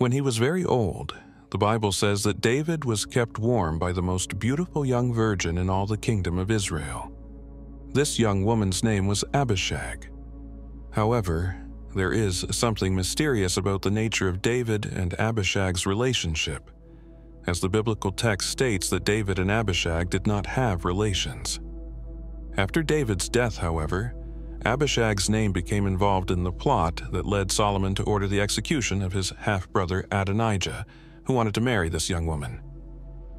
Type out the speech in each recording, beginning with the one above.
When he was very old, the Bible says that David was kept warm by the most beautiful young virgin in all the kingdom of Israel. This young woman's name was Abishag. However, there is something mysterious about the nature of David and Abishag's relationship, as the biblical text states that David and Abishag did not have relations. After David's death, however, Abishag's name became involved in the plot that led Solomon to order the execution of his half-brother Adonijah, who wanted to marry this young woman.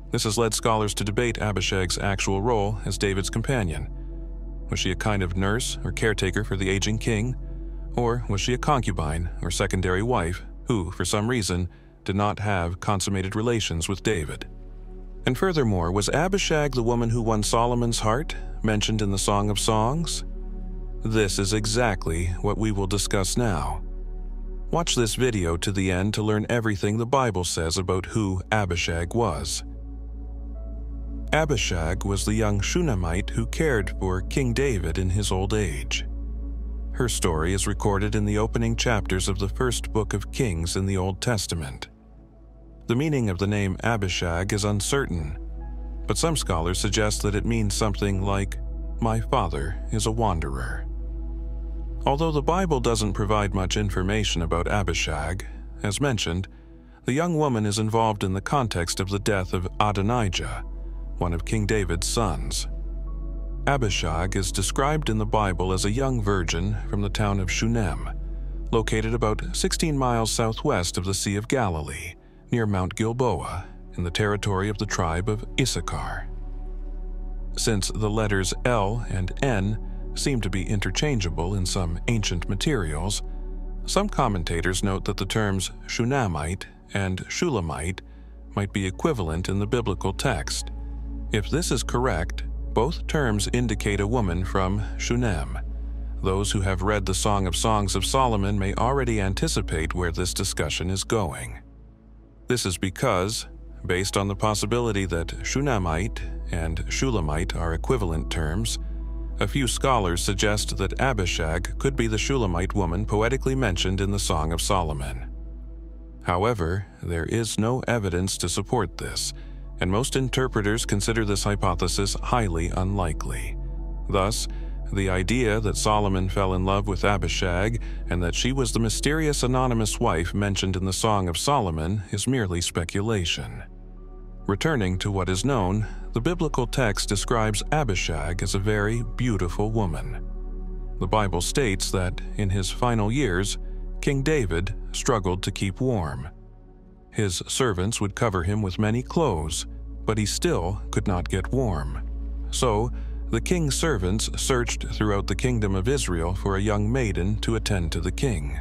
This has led scholars to debate Abishag's actual role as David's companion. Was she a kind of nurse or caretaker for the aging king? Or was she a concubine or secondary wife who, for some reason, did not have consummated relations with David? And furthermore, was Abishag the woman who won Solomon's heart, mentioned in the Song of Songs? This is exactly what we will discuss now. Watch this video to the end to learn everything the Bible says about who Abishag was. Abishag was the young Shunammite who cared for King David in his old age. Her story is recorded in the opening chapters of the first book of Kings in the Old Testament. The meaning of the name Abishag is uncertain, but some scholars suggest that it means something like, "My father is a wanderer." Although the Bible doesn't provide much information about Abishag, as mentioned, the young woman is involved in the context of the death of Adonijah, one of King David's sons. Abishag is described in the Bible as a young virgin from the town of Shunem, located about 16 miles southwest of the Sea of Galilee, near Mount Gilboa, in the territory of the tribe of Issachar. Since the letters L and N seem to be interchangeable in some ancient materials, some commentators note that the terms Shunammite and Shulamite might be equivalent in the biblical text. If this is correct, both terms indicate a woman from Shunem. Those who have read the Song of Songs of Solomon may already anticipate where this discussion is going. This is because, based on the possibility that Shunammite and Shulamite are equivalent terms, a few scholars suggest that Abishag could be the Shulamite woman poetically mentioned in the Song of Solomon. However, there is no evidence to support this, and most interpreters consider this hypothesis highly unlikely. Thus, the idea that Solomon fell in love with Abishag and that she was the mysterious anonymous wife mentioned in the Song of Solomon is merely speculation. Returning to what is known, the biblical text describes Abishag as a very beautiful woman. The Bible states that, in his final years, King David struggled to keep warm. His servants would cover him with many clothes, but he still could not get warm. So, the king's servants searched throughout the kingdom of Israel for a young maiden to attend to the king.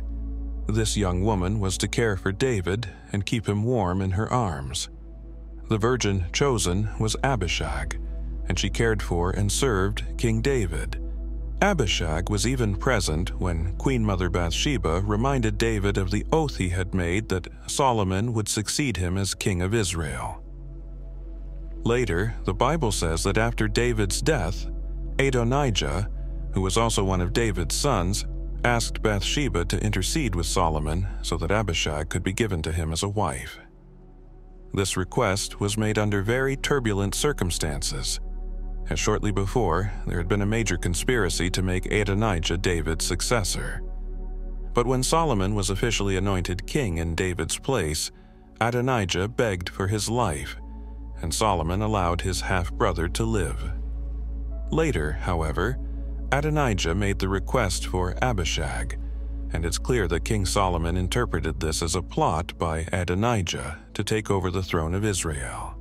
This young woman was to care for David and keep him warm in her arms. The virgin chosen was Abishag, and she cared for and served King David. Abishag was even present when Queen Mother Bathsheba reminded David of the oath he had made that Solomon would succeed him as king of Israel. Later, the Bible says that after David's death, Adonijah, who was also one of David's sons, asked Bathsheba to intercede with Solomon so that Abishag could be given to him as a wife. This request was made under very turbulent circumstances, as shortly before there had been a major conspiracy to make Adonijah David's successor. But when Solomon was officially anointed king in David's place, Adonijah begged for his life, and Solomon allowed his half-brother to live. Later, however, Adonijah made the request for Abishag, and it's clear that King Solomon interpreted this as a plot by Adonijah to take over the throne of Israel.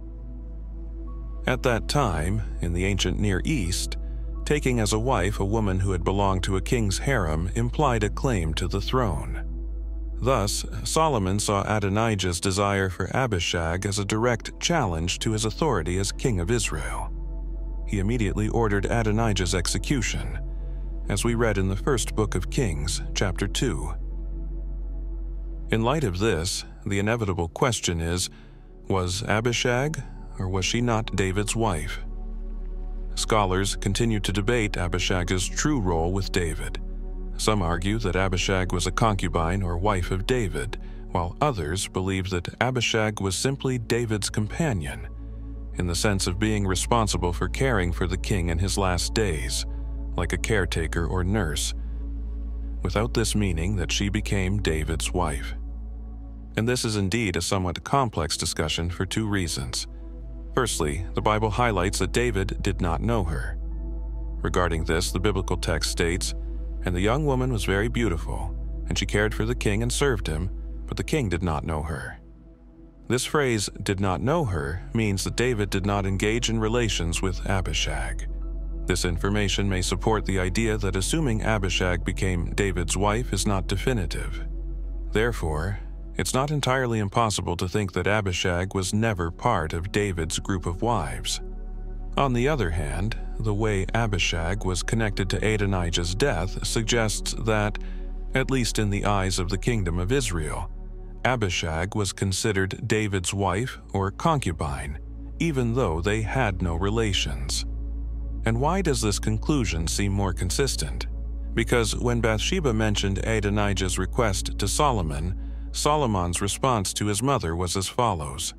At that time, in the ancient Near East, taking as a wife a woman who had belonged to a king's harem implied a claim to the throne. Thus, Solomon saw Adonijah's desire for Abishag as a direct challenge to his authority as king of Israel. He immediately ordered Adonijah's execution, as we read in the first book of Kings, chapter 2. In light of this, the inevitable question is, was Abishag, or was she not David's wife? Scholars continue to debate Abishag's true role with David. Some argue that Abishag was a concubine or wife of David, while others believe that Abishag was simply David's companion, in the sense of being responsible for caring for the king in his last days, like a caretaker or nurse, without this meaning that she became David's wife. And this is indeed a somewhat complex discussion for two reasons. Firstly, the Bible highlights that David did not know her. Regarding this, the biblical text states, "And the young woman was very beautiful, and she cared for the king and served him, but the king did not know her." This phrase, "did not know her," means that David did not engage in relations with Abishag. This information may support the idea that assuming Abishag became David's wife is not definitive. Therefore, it's not entirely impossible to think that Abishag was never part of David's group of wives. On the other hand, the way Abishag was connected to Adonijah's death suggests that, at least in the eyes of the kingdom of Israel, Abishag was considered David's wife or concubine, even though they had no relations. And why does this conclusion seem more consistent? Because when Bathsheba mentioned Adonijah's request to Solomon, Solomon's response to his mother was as follows: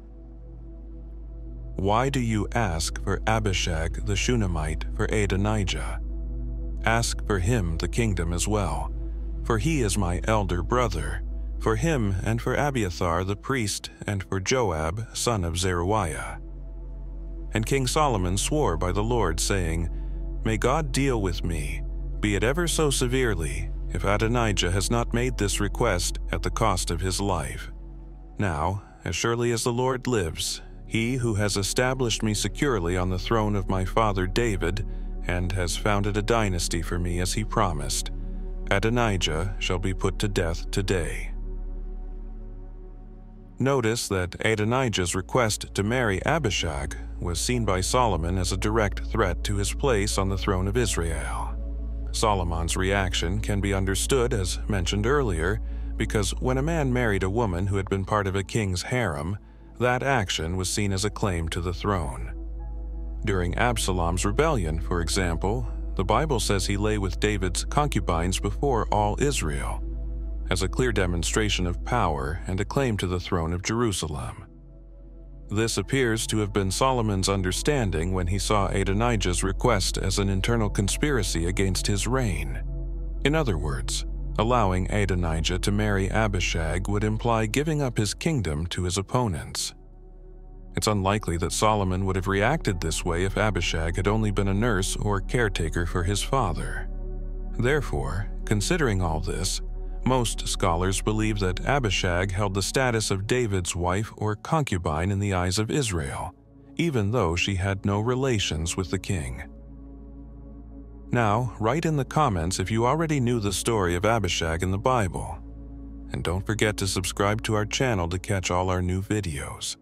"Why do you ask for Abishag the Shunammite for Adonijah? Ask for him the kingdom as well, for he is my elder brother, for him and for Abiathar the priest and for Joab son of Zeruiah." And King Solomon swore by the Lord, saying, "May God deal with me, be it ever so severely, if Adonijah has not made this request at the cost of his life. Now, as surely as the Lord lives, he who has established me securely on the throne of my father David, and has founded a dynasty for me as he promised, Adonijah shall be put to death today." Notice that Adonijah's request to marry Abishag was seen by Solomon as a direct threat to his place on the throne of Israel. Solomon's reaction can be understood, as mentioned earlier, because when a man married a woman who had been part of a king's harem, that action was seen as a claim to the throne. During Absalom's rebellion, for example, the Bible says he lay with David's concubines before all Israel, as a clear demonstration of power and a claim to the throne of Jerusalem. This appears to have been Solomon's understanding when he saw Adonijah's request as an internal conspiracy against his reign. In other words, allowing Adonijah to marry Abishag would imply giving up his kingdom to his opponents. It's unlikely that Solomon would have reacted this way if Abishag had only been a nurse or caretaker for his father. Therefore, considering all this, most scholars believe that Abishag held the status of David's wife or concubine in the eyes of Israel, even though she had no relations with the king. Now, write in the comments if you already knew the story of Abishag in the Bible. And don't forget to subscribe to our channel to catch all our new videos.